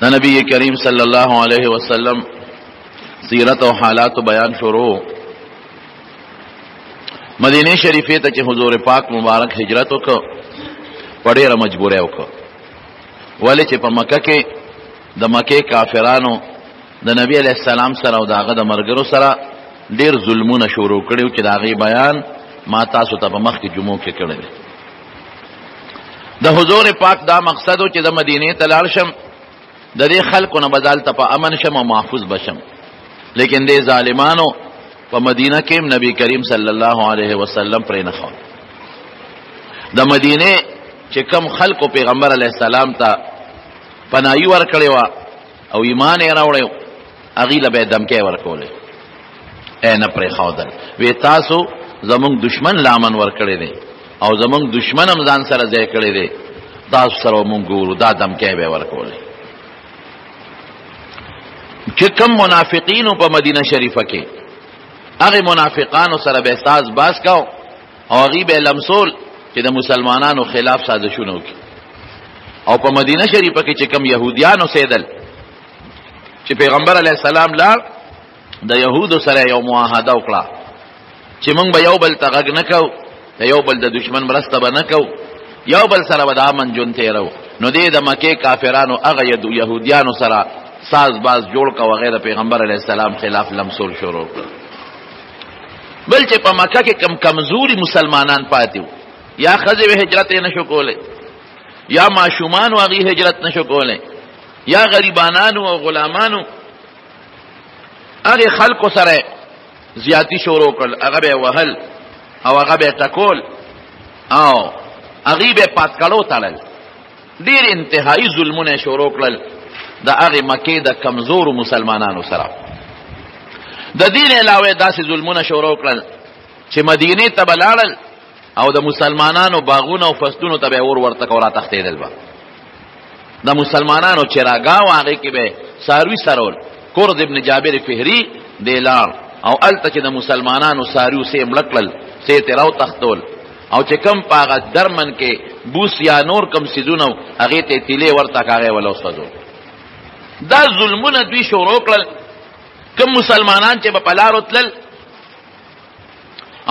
دا نبی کریم صلی اللہ علیہ وسلم سیرت و حالات و بیان شروع مدینه شریفه ته چې حضور پاک مبارک هجرت وکړ په ډېره مجبوری وکړ، ولې چې په مکه کې د مکې کافرانو د نبی علیہ السلام سره او د هغه د ملګرو سره ډېر ظلمونه شروع کړي چې د هغې بیان ما تاسو ته په مخکې جمعو کې کړی دی. د حضور پاک دا مقصد و چې د مدینې ته لاړ شم، د دې خلکو نه به دلته په امن شم او محفوظ بشم، لیکن دې ظالمانو په مدینه کې نبی کریم صلی الله علیه وسلم پرې نه ښود. د مدینې چې کم خلکو پیغمبر علیه السلام ته پناهي ورکړې وه او ایمان یې راوړی، هغې له به یې دمکۍ ورکولې، نه پرې ښودل. وی تاسو زمونږ دشمن له امن ورکړی دی او زمونږ دشمن هم ځان سره ځای کړی دی، تاسو سره مونږ ګورو، دا دمکۍ به یې ورکولې. چې کم منافقینو په مدینه شریفه کې هغې منافقانو سره به ساز باز کو او هغې به لمسول چې د مسلمانانو خلاف سازشونه وکړي. او په مدینه شریفه کې چې کم یهودیان اوسېدل، چې پیغمبر علیه السلام لاړ د یهودو سره یو معاهده وکړه چې موږ به یو بل ته غږ نه کوو، د یو بل د دشمن مرسته به نه کوو، یو بل سره به د امن ژوند تېرو. نو دې د مکې کافرانو هغه یهودیانو سره ساز باز جوړ که وغیره پیغمبر علیه السلام خلاف لمسول شروع کړ. بل چې په مکه کې کم کمزوري مسلمانان پاتې وو، یا ښځې به هجرت یې نشو کولی، یا ماشومانو هغې هجرت نشو کولی، یا غریبانانو او غلامانو، هغې خلکو سره زیاتی شروع کړل، هغه به یې وهل او هغه به یې ټکول او هغې به یې پاتکړو تړل. ډېر انتهایي ظلمونه یې شروع کړل د هغې مکې د کمزورو مسلمانانو سره. د دین علاوه داسې ظلمونه شروع کړل چې مدینې ته به لاړل او د مسلمانانو باغونو او فصلونو ته به یې اور ورته کو راتښتېدل به. د مسلمانانو چراګاه و هغې کې به څاروي سرول. کرد ابن جابر فهري دی لاړ او هلته چې د مسلمانانو څاروي سې مړه کړل، سې ترې راوتښتول او چې کم په هغه درمن کې بوس یا نور کم څیزونه و هغې ته یې تیلې ورته که هغه یې وله وسوځول. دا ظلمونه دوی شروع کړل. کم مسلمانان چې به په لارو تلل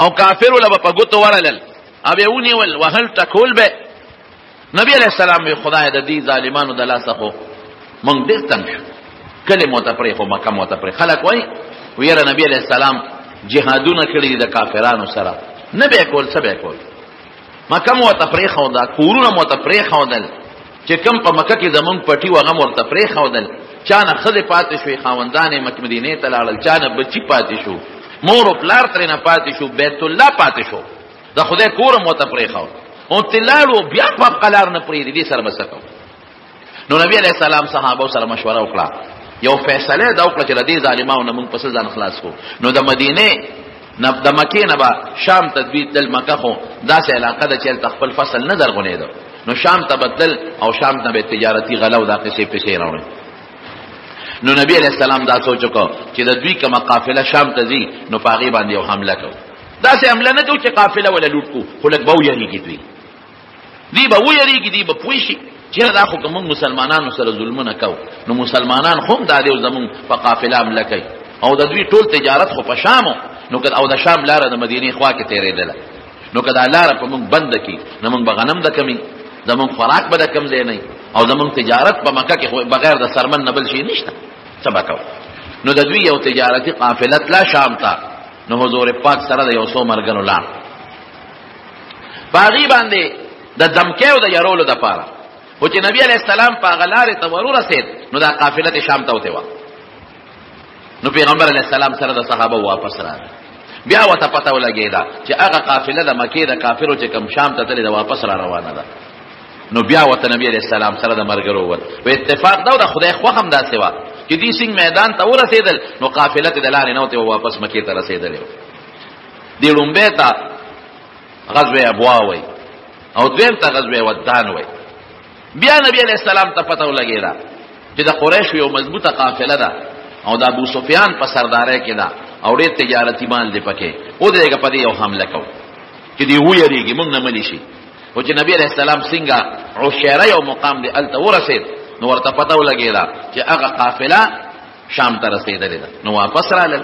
او کافرو له به په ګوتو ورلل او به یې ونیول وهل ټکول به، نبی علیه السلام وی خدای د دې ظالمانو د لاسه خو موږ ډېر تنګ شو، کلې مو ته پرېښو، مکه مو ته پرېښو. خلک وایي ویره نبی علیه السلام جهادونه کړي دي د کافرانو سره، نه به یې کول، څه به یې کول. مکه مو ته پرېښوده، کورونه مو ته پرېښودل، چې کم په مکه کې زمونږ پټي و هغه مو ورته پرېښودل. چا نه ښځې پاتې شوې، خاوندان یې مدینې ته لاړل، چا نه بچي پاتې شو، مور و پلار ترې نه پاتې شو، بیت الله پاتې شو، د خدای کور مو ته پرېښود او ته لاړو، بیا په قلار نه پرېږدي، دې سره به څه کوو. نو نبي علیه السلام صحابو سره مشوره وکړه، یو فیصله یې دا وکړه چې د دې ظالمانو نه موږ پسې ځان خلاص کړو. نو د مدینې د مکې نه به شام ته دوی تلل. مکه خو داسې علاقه ده چې هلته خپل فصل نه زرغونېده، نو شام ته به تلل او شام ته به تجارتي غله او دا قصې پسې راوړې. نو نبی علیہ السلام دا سوچ وکړ چې د دوی کومه قافله شام ته ځي، نو په هغې باندې یو حمله کوو. داسې حمله نه کوو چې قافله وله لوټ کړو، خو لږ به ویرېږي دوی به ویرېږي، دوی به پوه شي چې دا خو که موږ مسلمانانو سره ظلمونه کوو، نو مسلمانان خو هم دا دی زموږ په قافله حمله کوي او د دوی ټول تجارت خو په شامو، نو او د شام لاره د مدینې خوا کې تېرېدله، نو که دا لاره په موږ بنده کړي، نو موږ به غنم د کمي، زمونږ خوراک به د کم ځای نه وي او زمونږ تجارت په مکه کې بغیر د سرمن نه بل شي نشته، څه به کوو. نو د دوی یو تجارتي قافله تله شام ته، نو حضور پاک سره د یو څو مرګنو لاړ په هغې باندې د دمکیو د یرولو دپاره. خو چې نبي علیه السلام په هغه لارې ته ورورسېد، نو دا قافله تې شام ته وتې وه. نو پیغمبر علیه السلام سره د صحابه واپس راغی، بیا ورته پته ولګېده چې هغه قافله د مکې د کافرو چې کوم شام ته تلې ده واپس را روانه ده. نو بیا ورته نبي علیه السلام سره د ملګرو وویل، په اتفاق دا و د خدای خوښ هم داسې وه چې دې سنګ میدان ته ورسېدل، نو قافله تې د لارې نه وتې و واپس مکې ته رسېدلې وه. دې لومبۍ ته غزوه ابوا وایي او دویم ته غزوه ودان وایي. بیا نبی علیه السلام ته پته ولګېده چې د قریشو یو مضبوطه قافله ده او د ابو سفیان په سردارۍ کې ده او ډېر تجارتي مال دی پکې، ودرېږه په دې یو حمله کوو چې دې ویرېږي موږ نه ملی شي. خو چې نبی علیه السلام څنګه عشیره یو مقام دی هلته ورسېد، نو ورته پته ولګېده چې هغه قافله شام ته رسېدلې ده، نو واپس رالل.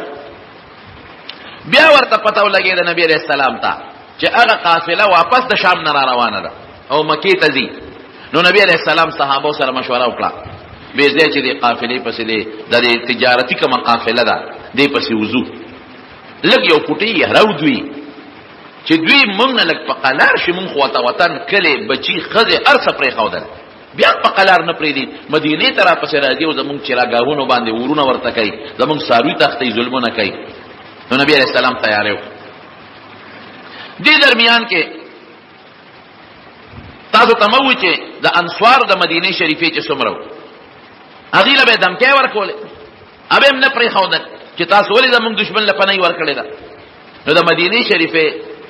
بیا ورته پته ولګېده نبی علیہ السلام ته چې هغه قافله واپس د شام نه را روانه ده او مکې ته ځي. نو نبی علیہ السلام صحابو سره مشوره وکړه، به ځای چې د قافلې پسې د تجارتي کومه قافله ده دې پسې وځو، لږ یو پټی هراو دوی چې دوی مونږ نه لږ په قلار شي، مونږ خو وطن کلی بچي ښځې هر څه پرېښودل، بیا په قلار نه پرېږدي، مدینې ته راپسې راځي او زمونږ چراګاهونو باندې ورونه ورته کوي، زمونږ څاروي تښتوي، ظلمونه کوي. نو نبی علیہ السلام تیاری وکړه. دې درمیان کې تاسو ته مو چې د انصار د مدینې شریفې چې څومره وو هغې له به یې دمکۍ ورکولې، هغه هم نه پرېښودل چې تاسو ولې زمونږ دشمن له پنۍ ورکړې ده. نو د مدینې شریفې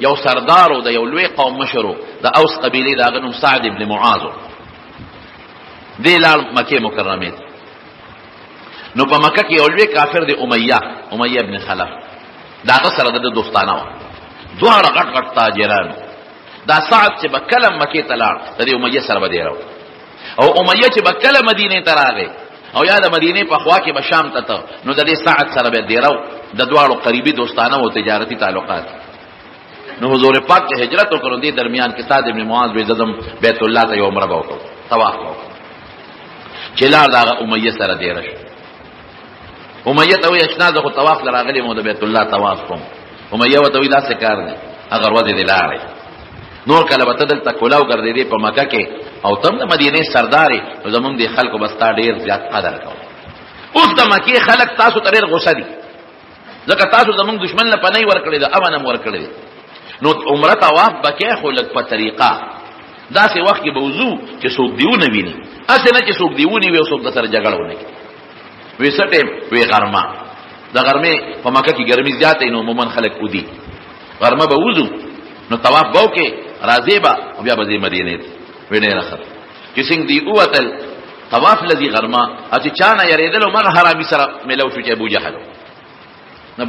یو سردار و د یو لوی قوم مشر و د اوس قبیلې د هغه نوم سعد ابن معاذ و. دې لاړ مکې مکرمې ته. نو په مکه کې یو لوی کافر دی امیه ابن خلف، د هغه سره د دوستانه وه، دواړه غټ غټ تاجران. دا سعد چې به کله مکې ته لاړ د دې امیه سره به دی راو، او امیه چې به کله مدینې ته راغی او یا د مدینې په خوا کې به شام ته ته، نو د دې سعد سره به دی راو، د دواړو قریبي دوستانه او تجارتي تعلقات. نو حضور پاک چې هجرت وکړو دې درمیان کې سعد ابن معاذ به زدم بیت الله ته یو عمره وکړو، طواف وکړو. چې لاړ د هغه امیه سره دی راشي، امیه ته وایي اشنا زه خو طواف له راغلی مو د بیت الله طواف کوم. امیه ورته وایي داسې کار دی، هغه ورځې دې لاړې نور کله به ته دلته کولاو ګرځېدې په مکه کې او ته هم د مدینې سردار یې، نو زمونږ دې خلکو به ستا ډېر زیات قدر کوو. اوس د مکې خلک تاسو ته ډېر غوسه دي، ځکه تاسو زمونږ دشمن له پنۍ ورکړې ده، امن هم ورکړې ده. نو عمره طواف به کې خو لږ په طریقه داسې وخت کې به وځو چې څوک دې ونه ویني، هسې نه چې څوک دې ونیوي او څوک د سره جګړه ونه کړي. وی څه ټیم؟ وی غرمه. د غرمې په مکه کې ګرمي زیاته وي، نو عموما خلک ودي، غرمه به وځو نو طواف به وکړې، راځې به او بیا به ځې مدینې ته. وی ډېره ښه چې څنګه دې ووتل طواف لذي غرمه، چې چا نه یېرېدل او مغه حرامي سره میلاو شو چې ابو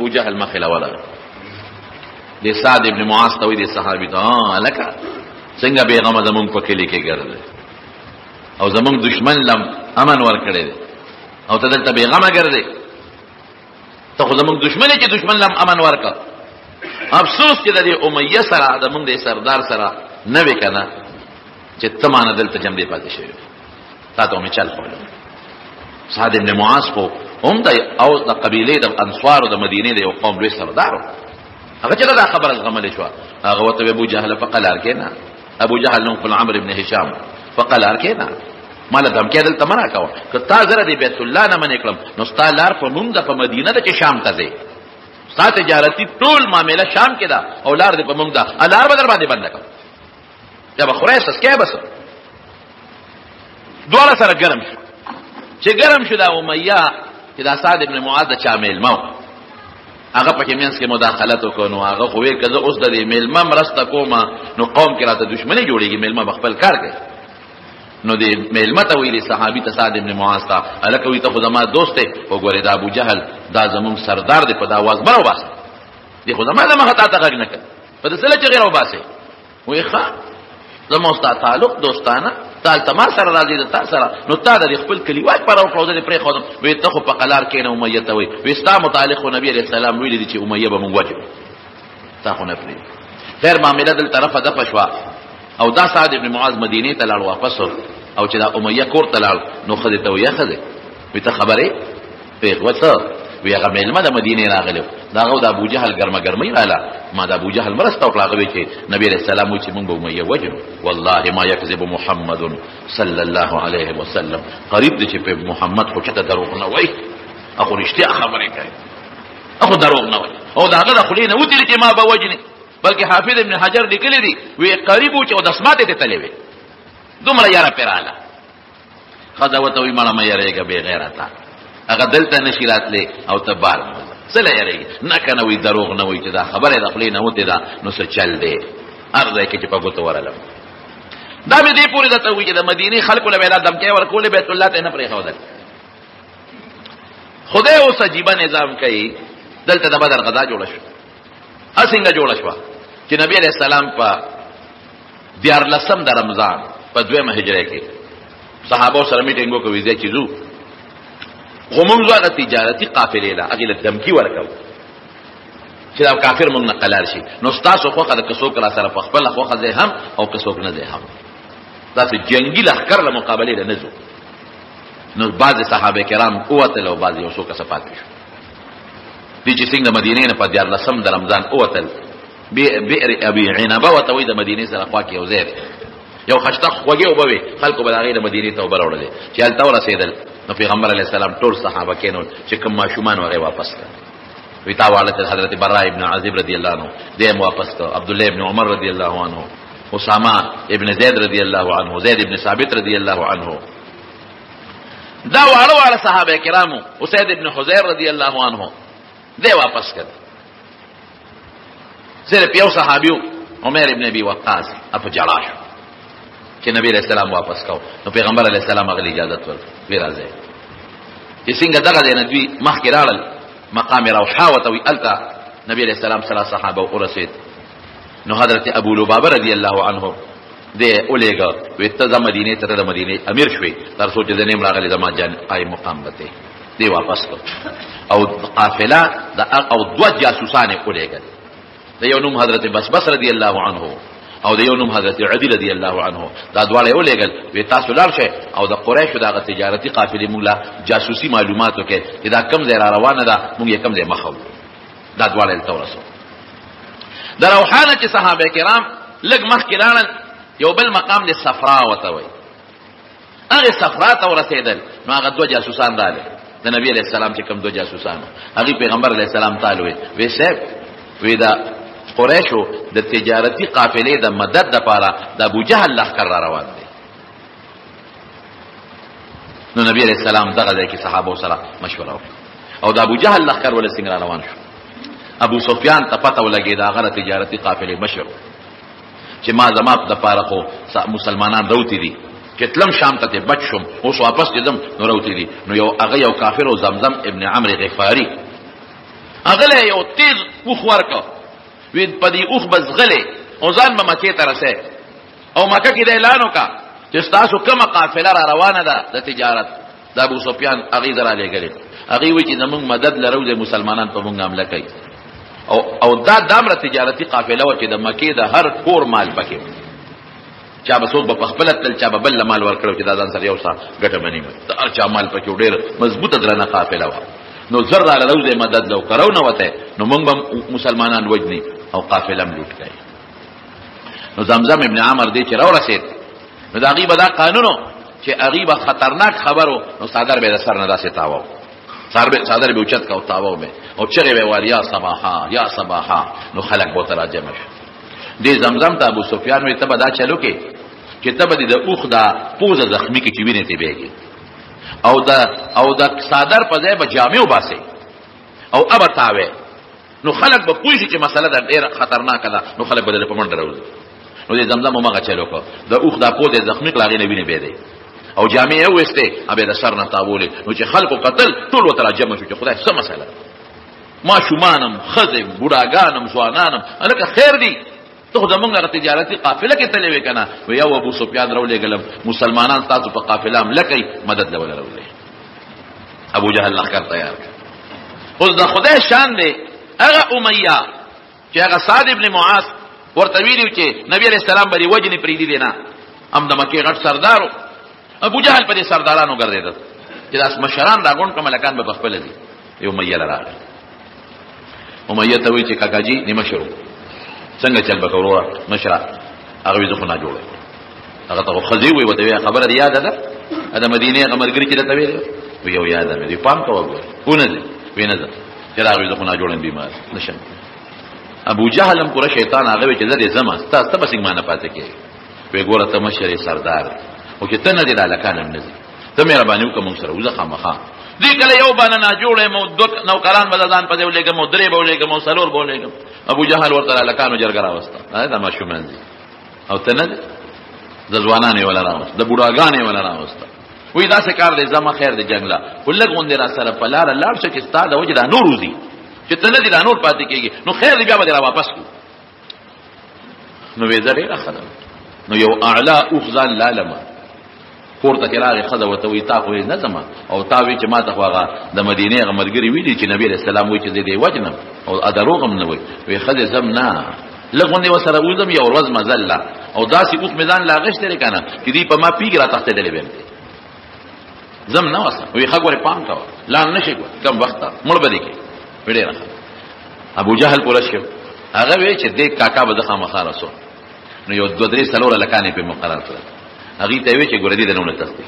جهل مخې له ورغی. د سعد ابن معاذ ته وایي د صحابي ته هلکه څنګه بېغمه زمونږ په کلي کې ګرځې او زمونږ دشمن لم امن ورکړی دی او ته دلته بېغمه ګرځې، ته خو زمونږ دشمن چې دشمن لم امن ورکړ. افسوس چې د دې امیه سره زمونږ د سردار سره نه وې که نه چې ته مانه دلته جمدې پاتې شوی تا ته مې چل خوړلی. سعد ابن معاذ خو هم او د قبیلې د انصارو د مدینې د یو قوم لوی سردار و. هغه چې دا خبره زغملې شوه، هغه ورته ابو جهل په قلار کې نه، ابو جهل نوم خپل عمرو ابن هشام په قلار کې نه، ماله دمکې دلته منع کوه، که تا زره د بیت الله نه منې کړم نو ستا لار په مونږ ده، په مدینه ده چې شام ته ځې، ستا تجارتي ټول معامله شام کې ده او لار دې په مونږ ده، لار به در باندې بنده کړم، یا به خورای سسکې بس. دواړه سره ګرم شو، چې ګرم شو دا امیه چې دا سعد ابن معاذ د چا میلمه و، هغه پکې مینس کې مداخلت وکړو. نو هغه خو ویل که زه اوس د دې میلمه مرسته کوم نو قوم کې راته دشمني جوړېږي، میلمه به خپل کار کوي. نو دې میلمه ته ویلي صحابي ته سعد ابن معاذ ته، هلکه وایي ته خو زما دوست دی، وګورې دا ابو جهل دا زمونږ سردار دی، په دا آواز مه راوباسه، دی خو زما له مخه تا ته غږ نه کوي، په دې څه له چغې راوباسې. وایي ښه زما ستا تعلق دوستانه، تا هلته ما سره راځي د تا سره، نو تا د خپل کلیوال پاره وکړه او زه دې پرېښودم. وایي ته خو په قلار کښېنه امیه ته وایي، وایي ستا متعلق خو نبي علیه السلام ویلي دي چې امیه به مونږ وجو، تا خو نه پرېږدي. خیر معامله دلته رفه دفه شوه او دا سعد ابن معاذ مدینې ته لاړ واپس او چې دا امیه کور ته لاړ نو ښځې ته وایي ښځې وایي ته خبرې پېغله څه وی هغه میلمه د مدینې راغلی دا هغه د ابو جهل ګرمه ګرمۍ راله، ما د ابو جهل مرسته وکړه. هغه وایي چې نبي علیه السلام وایي چې مونږ به امیه وجنو، والله ما یکذب محمد صلی الله علیه وسلم، قریب دی چې په محمد خو چاته دروغ نه وایي، اخو رښتیا خبرې کوي، اخو دروغ نه وایي، او د هغه د خولې نه وتلي چې ما به وجنې، بلکې حافظ ابن حجر لیکلی دي وی قریب و چې اودسماتې ته تللی وې، دومره یاره پرې راله. ښځه ورته وایي مړه مه یېرېږه بې غیرته، هغه دلته نشي راتلی او ته بار څه له یېرېږي، نه که نه وایي دروغ نه وایي چې دا خبره د خولې نه وتې ده نو څه چل دی، هر ځای کې چې په ګوته ورلم. دا مې دې پورې درته وایي چې د مدینې خلکو له به دا دمکۍ ورکولې، بیت الله ته یې نه پرېښودل. خدای اوس عجیبه نظام کوي، دلته د بدر غذا جوړه شوه، څنګه جوړه شوه چې نبی علیه السلام په 14 د رمضان په 2 هجرې کې صحابه سره میټینګ وکوي ځکه چې زو خو موږ هغه تجارتي قافلې لا هغه له دمکی ورکو چې دا کافر موږ نه قلار شي. نو تاسو خو خدای کسو کلا سره په خپل خو خدای هم او کسو نه دی هم تاسو جنگي لخر له مقابله نه نزو. نو بعض صحابه کرام اوتل او بعض یو څو کس پاتې شو دي چې څنګه مدینې نه په 14 د رمضان اوتل بئر ابي عنبه وتوي د مدینې سره خوا کې وزیر یو خشتق خوږه وبوي خلکو بلاغې د مدینې ته وبرولې چې هلته ورسېدل. نو پیغمبر علیه السلام ټول صحابه کینول چې کوم ماشومان وغه واپس کړ وی تا والد حضرت براء ابن عازب رضی الله عنه دیم واپس کړ. عبد الله ابن عمر رضی الله عنه، اسامه ابن زید رضی الله عنه، زید ابن ثابت رضی الله عنه، دا واړه صحابه کرامو، اسید ابن حذیر رضی الله عنه دې واپس کړ. صرف یو صحابیو عمر ابن ابي وقاص اپ جلاش چې نبی رسول الله واپس کاو. نو پیغمبر علیه السلام هغه اجازه ورکړه وی راځي چې څنګه دغه د نبی مخکې راړل مقام روحا وتوي التا نبی علیہ السلام سره صحابه ورسید. نو حضرت ابو لبابه رضی الله عنه دې اولېګه وته مدینه ته د مدینه امیر شوی تر څو چې د نیم راغلی زما جان آی مقام بته دی واپس کړ. او قافله د او دو جاسوسانه اولېګه د یو نوم حضرت بس رضی الله عنه او د یو نوم حضرت عدی رضی الله عنه دا دواړه اولېګل وی تاسو لاړ شئ او د قریشو دغه تجارتي قافلې موږ لا جاسوسي معلوماتو کې چې دا کم ځای را روانه ده موږ یې کم ځای مخو دا دواړه ته ورسو. د روحانه چې صحابه کرام لګ مخ کې لاړل یو بل مقام د صفرا وته وي هغه صفرا ته ورسېدل. نو هغه دوه جاسوسان راغلل د نبی علیہ السلام چې کم دوه جاسوسان هغه پیغمبر علیہ السلام تعالی وی صاحب وی دا قریشو د تجارتي قافلې د مدد لپاره د ابو جهل لخر را روان دي. نو نبی علیہ السلام دغه ځای کې صحابه سره مشوره وکړه او د ابو جهل لخر ول څنګه روان شو. ابو سفیان ته پته ولګی دا غره تجارتي قافلې مشر چې ما زما د لپاره خو مسلمانان راوتی دي چې تلم شام ته بچ شم اوس واپس کېدم نو راوتی دي. نو یو هغه یو کافر او زمزم ابن عمرو غفاری هغه یو تیز وخ ورکړ وی پدی اوخ بس غلې او ځان به مکه ته رسې او مکه کې د اعلان وکړه چې تاسو کومه قافله را روانه ده د تجارت د ابو سفیان هغه درا لګلې هغه وی چې زموږ مدد لرو د مسلمانان په موږ حمله کوي او دا دامره تجارتي قافله و چې د مکه د هر کور مال پکې چا به څوک په خپل تل چا به بل مال ورکړو چې دا ځان سره یو څه ګټه بنی د هر چا مال پکې ډېر مضبوطه درنه قافله و. نو زر را لوزه مدد لو کرو نه وته نو موږ به مسلمانان وجني او قافله لوټ کړي. نو زمزم ابن عمر دې چې راو رسید نو دا غیبه دا قانونو چې غیبه خطرناک خبرو نو صادر به سر نه داسې تاوو صادر به اوچت کا او تاوو به او چغه به واریا صباحا یا صباحا نو خلق بو تراجم شو. دې زمزم ته ابو سفیان وي ته به دا چلو کې چې ته به د اوخ دا پوزه زخمی کې چې وینې ته بیږي او دا صادر په ځای به جامع وباسي او ابا تاوي نو خلق به پوښي چې مسله دا ډېر خطرناکه ده نو خلق به په منډه راوځي. نو دې زمزم ماغه چلو کو د اوخ دا پوزه زخمی کلاغې نه وینې بيدي او جامع یې وسته ابه د سر نه تاولې نو چې خلکو قتل ټول وتر جمع شو چې خدای څه مسله ما شومانم خزم بوډاګانم ځوانانم الکه خیر دی ته زمونږه تجارتي قافله کې تلې وکنه و یو ابو سفیان راولې ګلم مسلمانان تاسو په قافله هم لکې مدد لول راولې ابو جهل لخر تیار اوس د خدای شان دی هغه امیہ چې هغه صاد ابن معاذ ورته ویلو چې نبی علیہ السلام بری وجنی پریدي دینا ام د مکه غټ سردارو ابو جهل په دې سردارانو ګرځیدل چې داس مشران راغون کوم ملکان به خپل دي یو امیہ لراغ امیہ ته وی چې کاکاجی نیمه شروع څنګه چل بکورو مشرا هغه زه خو نه جوړه هغه ته خزي وي وته خبره یاد ده د مدینه امرګری چې ته وی یو یاد مې دی پام کوو ونه دي وینه ده چې هغه زه خو نه جوړم بیمار نشم. ابو جهل هم کور شیطان هغه چې زده زما تاسو ته بس ایمان پاتې کې وی ګوره ته مشر سردار او چې ته نه دی لکان هم نه ته مهرباني وکم سره وزه خامخا دې کله یو باندې نه جوړې مو دوت نوکران بدلان پدې ولېګم مو درې بولېګم مو سلور بولېګم ابو جهل ورته لکانو جرګرا وستا دا ما شومان دي او ته نه د ځوانانه ولا راوست د بوډاګانې ولا راوست وې دا څه کار دې زما خیر دې جنگلا ولګ غوندې را سره پلار لاړ شي چې ستاده وجه دا نور وزي چې ته نه دې دا نور پاتې کېږي نو خیر دې بیا به را واپس کو نو وې زړه راخدم نو یو اعلی اوخزان لالما کور ته راغی خزه ورته وایي تا خو نه ځمه او تا وایي چې ما ته خو هغه د مدینې هغه ملګري ویلي چې نبي علیه السلام وایي چې زه دې وجنم او دروغ هم نه وایي وایي ښځې ځم نه لږ غوندې ورسره وځم یو ورځ مزله او داسې اوس مې ځان لا اغېشتی دی که نه چې دوی په ما پیږي را تښتېدلی بیم دی ځم نه وسه وایي ښه ګورې پام کوه لاړ نه شي کم وخت ته مړ به دې کړي وایي ډېره ښه ابو جهل پوره شو هغه وایي چې دې کاکا به زه خامخا رسو نو یو دوه درې څلوره لکانې پرې مقرر کړل هغې ته یې وایي چې ګوره دې د نه تښتي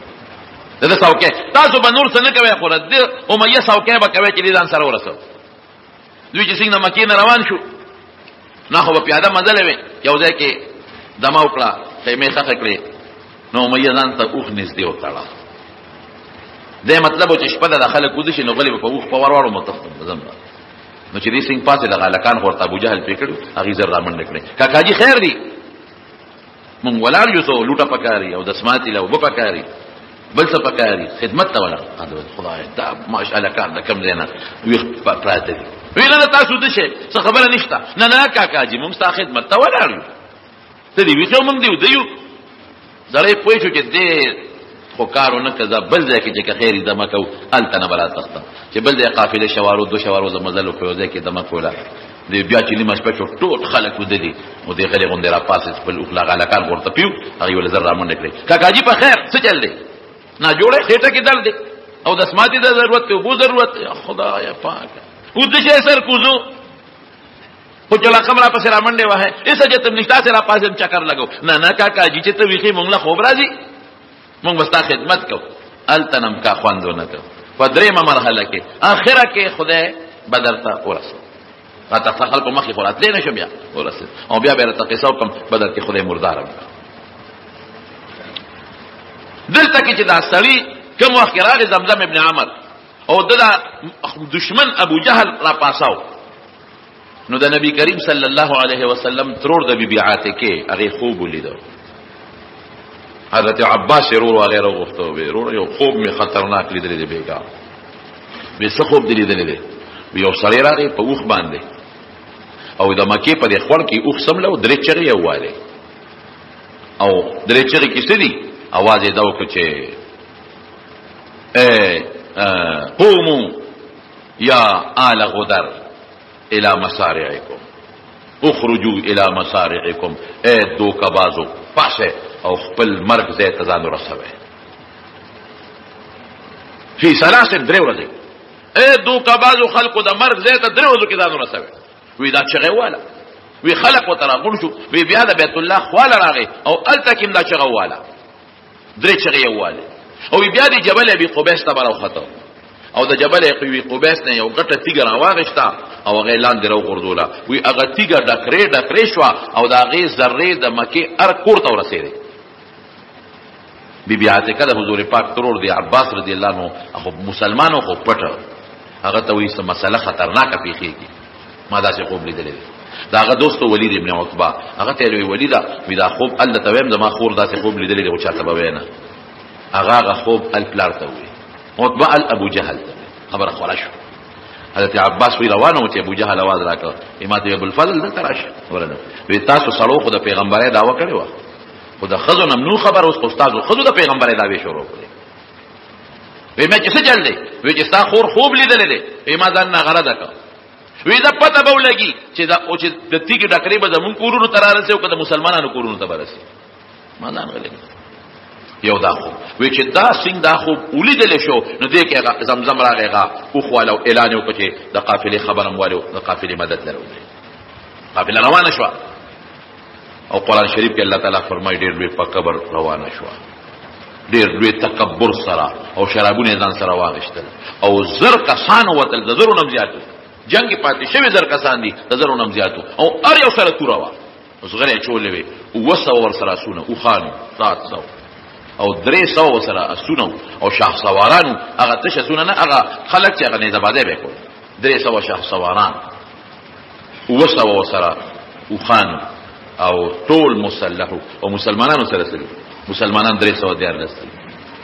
د ده څوکۍ تاسو به نور څه نه کوئ خو د امیه څوکۍ به کوئ چې دې ځان سره ورسو دوی چې څنګه مکې نه روان شو نه خو به پیاده مزلې وې یو ځای کې دمه وکړه خیمې ښخه کړې نو امیه ځان ته اوښ نږدې وتړه دې مطلب و چې شپه ده د خلک وده شي نو غلې به په اوښ په ورواړو متښتم به ځم نو چې دې څنګه پاسې دغه هلکان خو ورته ابوجهل پرې کړي هغې زر را منډه کړې کاکاجي خیر دی مونږ ولاړ یو څو لوټه پکاري او دسماتي له اوبه پکاري بل څه پکاري خدمت ته ولاړ خدای دا ماشاءالله کار د کم ځای نه ویښ پراته دي وی نه تاسو د شي څه خبره نشته نه نه کاکاجي مونږ ستا خدمت ته ولاړ یو ته دې ویښ مونږ دیو دیو سړی پوه شو چې دې خو کار ونه کړه بل ځای کې چې که خیر یې دمه کوو هلته نه به را تښتم چې بل ځای قافلې شوارو دو شوارو د مزلو په یو ځای کې دمه کوله بیا چې نیمه شپه شو ټول خلک وده دي نو دې غلې غوندې را پاسې خپل اوښ هلکان ورته پیو هغې ولې زر را منډه کړې کاکاجي په خیر څه چل دی ناجوړی خېټه کې درد دی او دسماتي د ضرورت دی اوبو ضرورت دی خدایه پاکه اوده شی سر کوزو خو چې رقم را پسې را منډې وهې ایسه چې تم نشته سې را پاسې چکر لګو نه نه کاکاجي چې ته ویښې مونږ له خوب راځي مونږ به ستا خدمت کوو هلته نم کا خوند ونه کوو په درېیمه مرحله کې آخره کې خدای به درته ورسو راته خلکو مخې خو راتلی نه شو بیا ورسېد او بیا به یې راته قصه وکړم بدر کې خدای مرداره وکړه دلته کې چې دا سړي کوم وخت کې راغی زمزم ابن عمر او د دشمن ابو جهل را پاساو نو د نبی کریم صلی الله علیه وسلم ترور د بیبي عاتکې هغې خوب ولیدو حضرت عباس یې رور هغې راغوښته وی رور یو خوب مې خطرناک لیدلی دی بېګا وی څه خوب دې لیدلی دی یو سړی راغی په اوښ باندې او د مکې په دې خوړ کې اوښ سمله او درې چغې یې ووالې او درې چغې کې څه دي اواز یې دا وکړه چې قوموا یا آل غدر الى مسارعکم اخرجوا الى مسارعکم اے دوکبازو پاسه او خپل مرګ ځای ته ځان ورسوئ فی ثلاث درې ورځې اے دوکبازو خلقو د مرګ ځای ته درې ورځو کې ځان ورسوئ وی دا چغې واله وی خلق ورته راغونډ شو وی بیا د بیت الله خواله راغی او هلته کې هم دا چغه واله درې چغې یې ووالې او بیا د جبل ابي قبیس ته به راوخته او د جبل ابي قبیس نه یو ګټه تیږه راواغېسته او هغې لاندې راوغورځوله وی هغه تیږه ډکرې شوه او د هغې ذرې د مکې هر کور ته ورسېدې بیبي عاتکه د حضور پاک ترور دی عباس رضی الله عنه خو مسلمانو خو پټه هغه ته وایي څه مسله خطرناکه پیښېږي ما داسې خوب لیدلی دی د هغه دوستو ولید ابن عتبه هغه ته وی ولیده وی دا خوب ال ته ویم زما خور داسې خوب لیدلی دی خو چاته به وینه هغه خوب ال پلار ته وی عتبه ال ابو جهل ته خبره خوره شو حضرت عباس وی روانه و چې ابو جهل आवाज راکړ امام ابو الفضل دلته راشه ورنه وی تاسو سړو خو د پیغمبري دعوه کړې و خو د ښځو نه نو خبر اوس استاد ښځو د پیغمبري دعوی شروع کړې وی مې څه چل دی وی چې ستا خور خوب لیدلی دی امام ځان نه غره ده وی دا پته به ولګي چې دا او چې د تیږې ډکرې به زمونږ کورونو ته رارسي او که د مسلمانانو کورونو ته به رسي ما ځان غلی یو دا خوب وی چې دا څنګه دا خوب ولیدلی شو نو دې کې هغه زمزم راغی هغه اوښواله او اعلان یې وکړه چې د قافلې خبر هم والو د قافلې مدد لرو قافله روانه شوه او قرآن شریف کې الله تعالی فرمایي ډېر لوی په قبر روانه شوه ډېر لوی تکبر سره او شرابونه ځان سره واغېستل او زر کسانو وتل د زرو نه زیات جنگ پاتې شوی زر کسان دي د زرو نه زیاتو او هر یو سره توره وه اوس غلی اچولې وې 200 ورسره اسونه اوښانو 700 او 300 ورسره اسونه او شاه سوارانو هغه تش اسونه نه هغه خلک چې هغه نیزه‌بازۍ به یې کول 300 شاه سواران 200 ورسره اوښانو او ټول مسلحو او مسلمانانو سره سره مسلمانان 314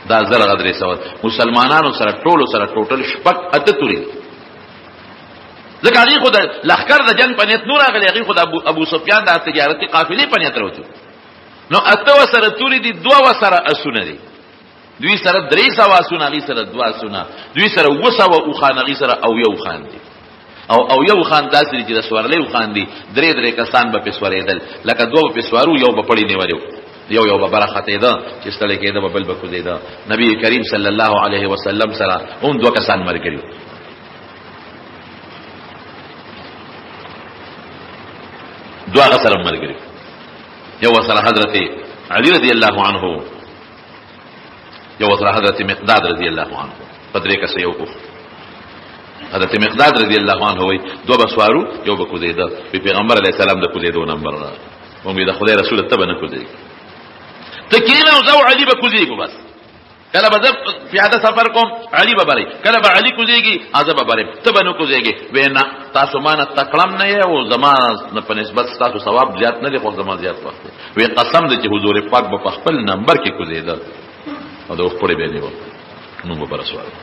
دا زرغه 300 مسلمانانو سره ټولو سره ټوټل شپږ اته توري ځکه هغې خو د لښکر د جنګ په نیت نور راغلی هغې خو د ابو سفیان د تجارتي قافلې په نیت راوتي نو اته وسره توري دي 2 وسره اسونه دي دوی سره 300 آسونه، هغې سره 2 آسونه، دوی سره 200 اوښان، هغې سره 80 اوښان دي. او یو اوښان داسې دي چې د سورلۍ اوښان دي، 3 کسان به پې سورېدل، لکه 2 به پې سوارو، یو به پړی نیولی و، یو به بره ختېده چې ستړی کېده به بل به کوزېده. نبي کریم صلی الله علیه وسلم سره هم 2 کسان ملګري، 2 هغه سره ملګري، یو سره حضرت علی رضی الله عنه، یو سره حضرت مقداد رضی الله عنه، په 3 کسه یو کو. حضرت مقداد رضی الله عنه وی 2 بسوارو، یو به کوزېده. پیغمبر علیه السلام د کوزېدو نمبر نه مونږ د خدای رسول ته به نه کوزېږي، ته کېنه او زه علي به کوزېږو. بس کله به زه پیاده سفر کوم علي به بری، کله به علي کوزېږي زه به بریم، ته به نه کوزېږې. وی نه، تاسو ما نه تکړم نه یې او زما په نسبت ستاسو ثواب زیات نه دی، خو زما زیات وخت دی. وی قسم دی چې حضور پاک به په خپل نمبر کې کوزېدل او د اوښ پړی به یې نیول، مونږ به به رسوالو.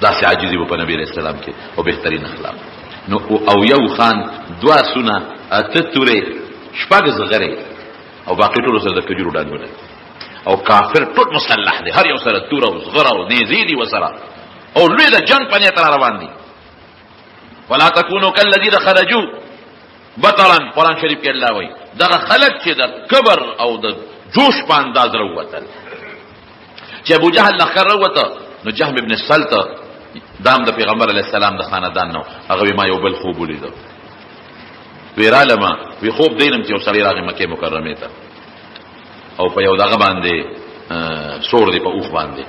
داسې عاجزي به په نبي علیه السلام کې او بهترین اخلاق. نو او یو خان 2 آسونه، 8 تورې، 6 زغرې او باقي ټولو سره د کجورو ډانګونه. او کافر ټول مسلح دی، هر یو سره توره او زغره او نیزې دي وسره، او لوی د جنګ په نیت را روان دي. ولا تکونوا کالذین خرجوا بطرا، قرآن شریف کې الله وایي دغه خلک چې د کبر او د جوش په انداز راووتل. چې ابو جهل لښکر راووته نو جهم ابن السلط دام د پیغمبر علیه السلام د خاندان نو، هغه ما یو بل خوب ولیدو. ویرالما وی خوب دینم چې یو سړی راغی مکې مکرمې ته او په یو دغه باندې سور دی په اوښ باندې،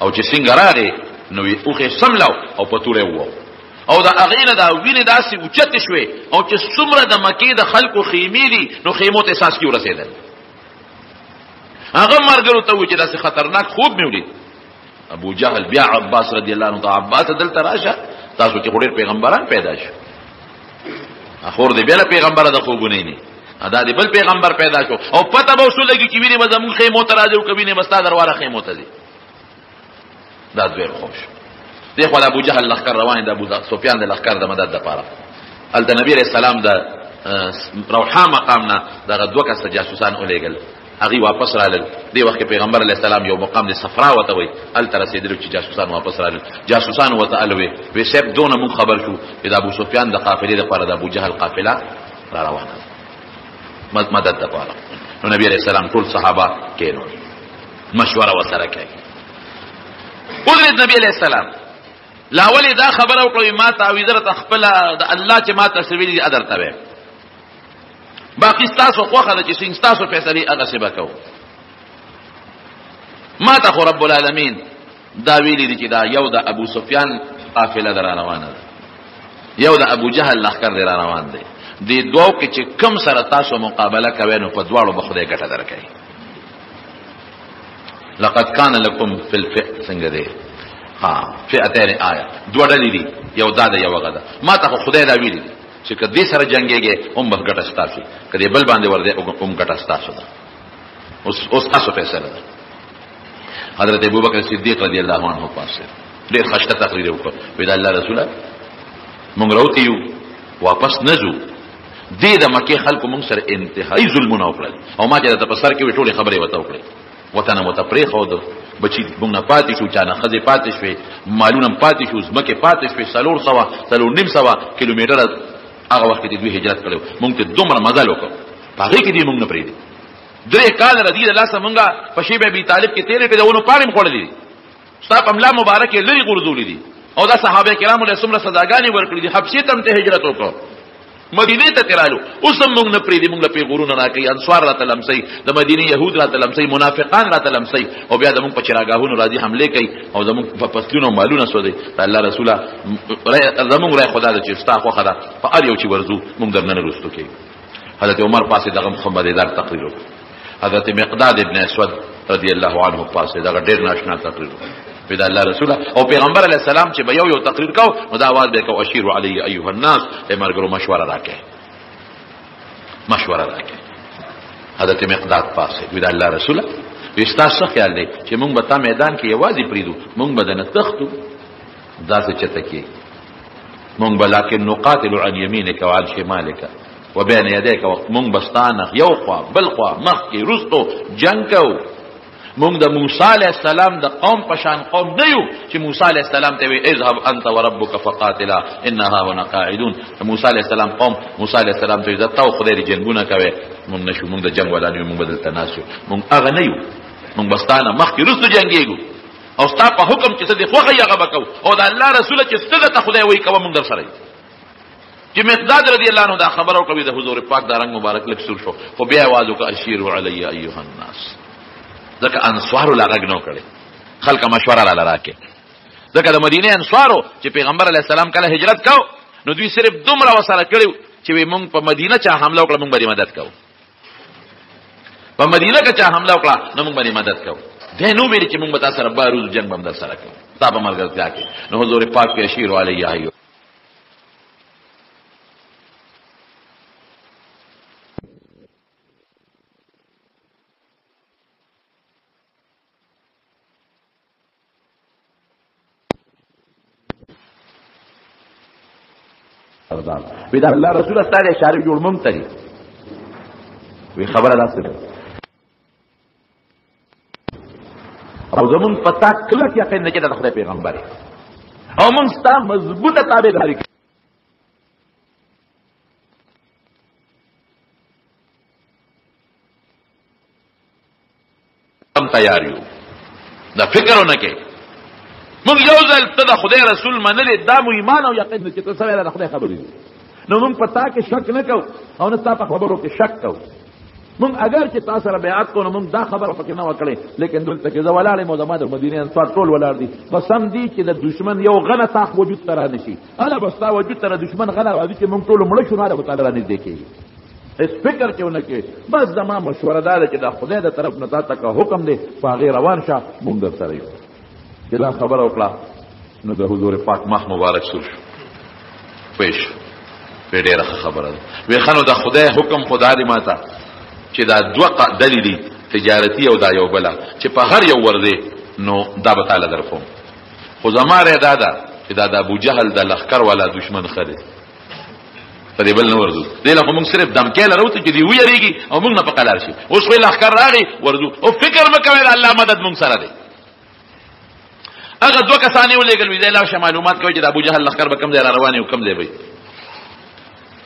او چې څنګه راغی نو اوښ یې سملاو او په توره ووو، او د هغې نه دا وینې داسې اوچتې شوې، او چې څومره د مکې د خلکو خیمې دي نو خیمو ته اساس کې ورسېدل. هغه ملګرو ته وایي چې داسې خطرناک خوب مې ولید. ابو جهل بیا عباس رضی الله عنه ته، عباس دلته راشه، تاسو کې خو ډېر پیغمبران پیدا شو، خور دې بیا له پیغمبره د خوبونه نه دا دې بل پیغمبر پیدا شو، او پته به وسو لګي چې وینې به زمونږ خیمو ته راځي او که وینې به ستا درواره خیمو ته ځي. دا ډېر خوب شو. دې خوا د ابو جهل لښکر روان د ابو سفیان د لښکر د مدد دپاره. هلته نبي علیه السلام د روحا مقام نه دغه 2 کسه جاسوسان ولېږل، هغې واپس رالل. دې وخت کې پیغمبر علیه السلام یو مقام د صفرا ورته وایي، هلته رسېدلو چې جاسوسان واپس رالل. جاسوسان ورته وی صاحب دونه مونږ خبر شو چې د ابو سفیان د قافلې دپاره د ابو جهل قافله را روانه مدد دپاره. نو نبی علیه السلام ټول صحابه کېنول، مشوره ورسره کوي. ودرېد نبی علیه السلام، لا ولې دا خبره وکړه ما تعویذه راته خپله د الله چې ما ته څه ویلي دي درته ویم، باقي ستاسو خوښه ده چې څنګه ستاسو فیصلې هغسې به کوو. ما ته خو رب العالمین دا ویلي دي چې دا یو د ابو سفیان قافله ده را روانه ده، یو د ابو جهل لښکر دی را روان دی. دې 2 کې چې کم سره تاسو مقابله کوئ نو په 2 به خدای ګټه درکوي. لقد کان لکم فی الفئ څنګه دی فئتین آیه، 2 ډلې دي، یو دا ده یو هغه ده. ما ته خو خدای دا ویلي دي چې که دې سره جنګېږې هم بس ګټه ستاسو، که دې بل باندې ورځې هم ګټه ستاسو ده. اوس تاسو فیصله ده. حضرت ابوبکر صدیق رضی الله عنه پاسه ډېر خشته تقریر وکړ، وی د الله رسوله مونږ راوتي یو واپس نه ځو. دې د مکې خلکو مونږ سره انتهایي ظلمونه وکړل، او ما چې درته په سر کې وې ټولې خبرې ورته وکړې، وطن مو ته پرېښود، بچي مونږ نه پاتې شو، چا نه ښځې پاتې شوې، مالونه هم پاتې شو، ځمکې پاتې شوې، 400 کیلومیټره هغه وخت کې دوی هجرت کړی، مونږ ته دومره مزل وکړ، په هغې کې دې مونږ نه پرېږدي. 3 کاله رضی د لاسه مونږه په شیب ابي طالب کې تېرې کړې، د ونو پاڼې م خوړلې دي، ستا په ملا مبارک یې لرې غورځولې دي، او دا صحابه کرامو له څومره سزاګانې ورکړي دي. حبشې ته هم ته هجرت وکړو، مدینې ته ترالو، اوس هم مونږ نه پرېږدي، مونږ له پیغورونه راکوي، انصار راته لمسوي، د مدینې یهود راته لمسوي، منافقان راته لمسوي، او بیا زمونږ په چراګاهونو راځي حملې کوي، او زمونږ په فصلونو او مالونه سوځي. د الله رسوله زمونږ رای خدا ده چې ستا خوښه ده، په هر یو چې ورځو مونږ در نه رسطو کوي. حضرت عمر پاسې دغه مخمدیدار تقریر وکړ. حضرت مقداد ابن اسود رضی الله عنه پاسې دغه ډېر ناشنا تقریر وکړ. د الله رسوله او پیغمبر علیه السلام چې به یو تقریر کو نو دا आवाज به کو اشیر علی ایها الناس، مرګرو مشوره راکې، مشوره راکې. حضرت مقداد پاسه د الله رسوله وستاسو خیال دی چې مونږ به تا میدان کې یوازې پریدو، مونږ به نه تختو داسې چته کې، مونږ به لکن نقاتل عن یمینک وعن شمالک وبین یدیک، وقت مونږ بستانه یو خوا بل خوا مخ کې رستو جنگ کو، مونږ د موسی علیه السلام د قوم په شان قوم نه یو چې موسی علیه السلام ته وی اذهب انت وربک فقاتلا انها هنا قاعدون. موسی علیه السلام قوم موسی علیه السلام ته عزت او خدای دې جنگونه کوي، مونږ نشو، مونږ د جنگ ولا نه، مونږ بدل تناسو، مونږ هغه نه یو، مونږ بستانه مخکې رسو جنگيږو او ستا په حکم چې څه دې خوښه هغه وکاو، او د الله رسول چې څه ته خدای وایي کوم مونږ در سره چې مقداد رضی الله عنه دا خبر او کوي د حضور پاک دا رنگ مبارک لک سور شو، خو بیا आवाज وکړ اشیروا علی ایها الناس، ځکه انصارو لا غږ نو کړي، خلک مشوره را لراکه، ځکه د مدینه انصارو چې پیغمبر علی السلام کله هجرت کاو نو دوی صرف دومره وسره کړو چې موږ په مدینه چا حمله وکړه موږ باندې مدد کوو، په مدینه کې چا حمله وکړه نو موږ باندې مدد کوو، ده نو ویل چې موږ به تاسو سره باروز جنگ هم در سره کوو، تا په ملګرتیا کې نو حضور پاک کې اشیروا علی ایها وی دا الله رسول ستاره اشاره جوړ ممتري وی خبره لاسته او زمون پتا کله چې یقین نه کېده خدای پیغمبر او مون ستا مضبوطه تابعداري هم تیار یو دا فکرونه کې مونږ یو ځل ته د خدای رسول منلې دا مو ایمان او یقین چې ته سره د خدای خبرې نو مونږ پتا کې شک نه کوو او نه تاسو په خبرو کې شک کوو، مونږ اگر چې تاسو سره بیعت کوو نو مونږ دا خبره پکې نه وکړي، لیکن دلته کې زوالال مودمات مدینه انصار ټول ولار دي، قسم دي چې د دشمن یو غنه تاخ وجود تر نشي، انا بس تا وجود تر دشمن غنه راځي چې مونږ ټول مړ شو نه به تعالی نه دیکي، اس فکر کې ونه کې بس زما مشوره ده چې د خدای د طرف نه تاسو حکم دی په روان شه مونږ در سره یو چې دا خبره وکړه نو د حضور پاک مخ مبارک سور شو پېښ په ډېره خبره ده وی خنو د خدای حکم خدا دی ماته چې دا دوه دلیل تجارتی او دا یو بلا چې په هر یو ورده نو دا به تعالی درکوم، خو زماره دا ده چې دا د ابو جهل د لخر والا دشمن خره په بل نه ورځو دی له موږ صرف دم کېل راوته چې دی ویریږي او موږ نه په قلار شي، اوس خو لخر راغی ورځو او فکر وکوي الله مدد موږ سره دی. هغه دوه کسانې ولېګل وی دی لا معلومات کوي چې د ابو جهل لخر به کم ځای روان او کم ځای وي،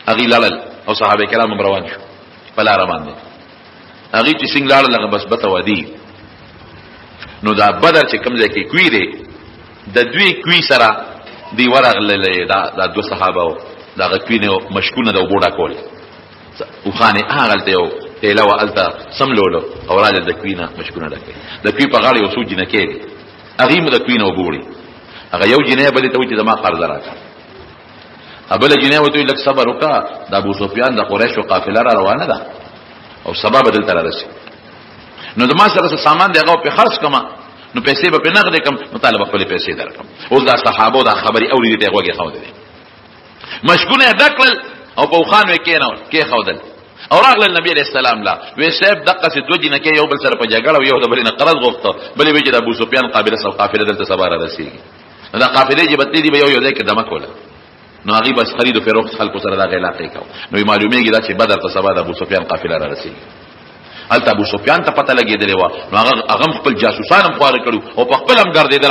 اغي لال او صحابه کرام روان شو په لار باندې، اغي چې څنګه لاړ لغه بس بته ودی نو دا بدر چې کم ځای کې کوي دی د دوی کوي سره دی ورغللې دا دوه صحابه دا غوینه مشکونه د وبوډا کول او خانه هغه ته یو تیلا والته سملولو او راځي د کوینه مشکونه ډکې د کوي په غاړه یو سوج نه کېږي اغي مو د کوینه وبوړي هغه یو جنې بلې ته وځي د ما قرض راکړه ابل جنې وته لک صبر وکا د ابو سفیان د قریش قافله را روانه ده او سبب بدل تر راشي نو د ما سره سامان دغه په خرڅ کما نو پیسې به نقد کم مطالبه خپل پیسې درکم، اوس دا صحابه دا خبري اوري دي هغه خو دي مشکونه دکل او په خان وکینو کې خودل او راغله نبی علیہ السلام لا وی صاحب دقه سي دوجی نه کې یو بل سره په جګړه او یو د بل نه قرض غوښته بلې وی چې د ابو سفیان قابله سره قافله دلته سبا را رسیږي دا قافله چې بتې دی به یو ځای کې دمه کوله نو هغه بس خرید او فروخت خلکو سره دا غلاقې کاو نو معلومیږي دا چې بدر ته سبا د ابو سفیان قافله را رسیږي، الته ابو سفیان ته پته لګېدلې و نو هغه خپل جاسوسان هم خوار کړو او په خپل هم ګرځیدل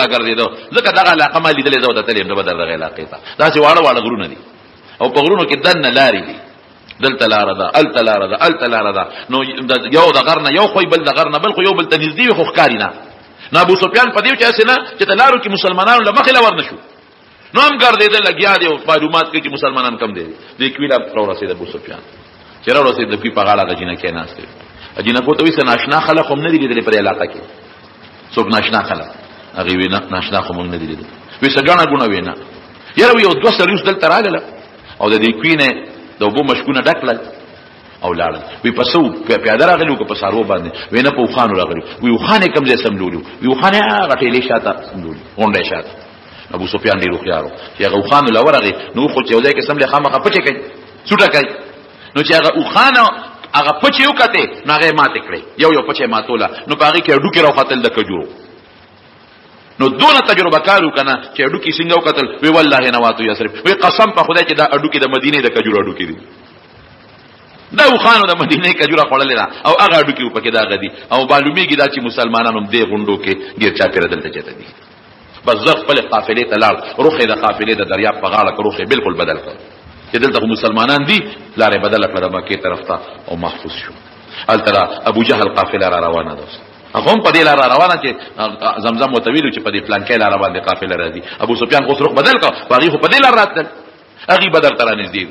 ځکه دغه علاقه ما لیدلې زو د تلې د بدر د غلاقې ته دا چې واړه غرونه دي او په غرونو کې دنه لارې دي، دلته لار ده الته لار ده الته لار ده نو یو د غرنه یو خو بل د غرنه بل خو یو بل ته نږدې خو ښکاری نه ابو سفیان په دې چې اسنه چې تلارو کې مسلمانانو لمخې لور نشو نو هم ګرځیدل لګیا دي او معلومات کوي چې مسلمانان کم دي د کویلا پر رسید ابو سفیان چې را رسید د په غاړه غجینه کې ناشته اجینه کوته وي ناشنا خلک هم نه دي د پر علاقه کې څوک ناشنا خلک هغه وینا ناشنا خو هم نه دي وي سګانا ګونه وینا یره یو دوه سره یوز دل تراله او د دې کوینه د وبو مشکونه ډکل او لاړ وی پسو پیاده راغلو کو پسارو باندې وینه په خانو راغلو وی خانه کم ځای سملولو وی خانه غټېلې شاته سملولو غونډه شاته ابو سفیان ډیر خيارو چې هغه خانو لورغه نو خو چې ځای کې سملې خامخه پچې کوي سوټه کوي نو چې هغه خانه هغه پچې وکته نو هغه ماته کړې یو پچې ماتوله نو پاره کې ډوکې راو خپل د کجورو نو دونه تجربه کارو کنه چې اډوکی څنګه وکتل وی والله نه واتو یسرب وی قسم په خدای چې دا اډوکی د مدینه د کجورو اډوکی دي دا وخانو د مدینه کجوره خړلې ده او هغه اډو کې پکې دا غدي او معلومیږي دا چې مسلمانانو دې غونډو کې ګیر چا پیره دلته چته دي بس زغ خپل قافلې ته لاړ روخه د قافلې د دریاب په غاړه کې روخه بالکل بدل کړ چې دلته مسلمانان دي لارې بدل کړه د مکې طرف ته او محفوظ شو. الترا ابو جهل قافله را روانه ده هغه په دې لار روانه چې زمزم متویل چې په دې پلان کې لار باندې قافله راځي. ابو سفیان خو سرخ بدل کړ باغی خو په دې لار راتل هغه بدر تر نږدې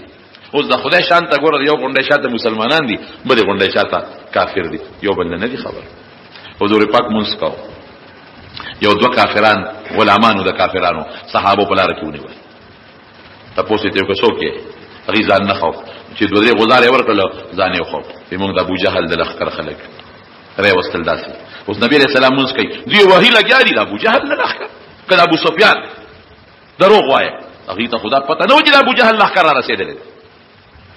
اوس د خدای شان ته ګوره یو غونډه شاته مسلمانان دي بل غونډه شاته کافر دي یو بل نه دي خبر. حضور پاک مونږ کاو یو دوه کافران غلامانو د کافرانو صحابه په لار کې ونیول تاسو ته یو څوک هغه ځان نه خو چې دوه درې غزار ورکړل ځان یې خو په موږ د ابو جهل د لخر خلک رې وستل داسې اوس نبی رسول الله مونږ کوي دی وحی لګیاري د ابو جهل نه لخر کله ابو سفیان دروغ وایي هغه ته خدا پته نه و چې د ابو جهل لخر را رسیدل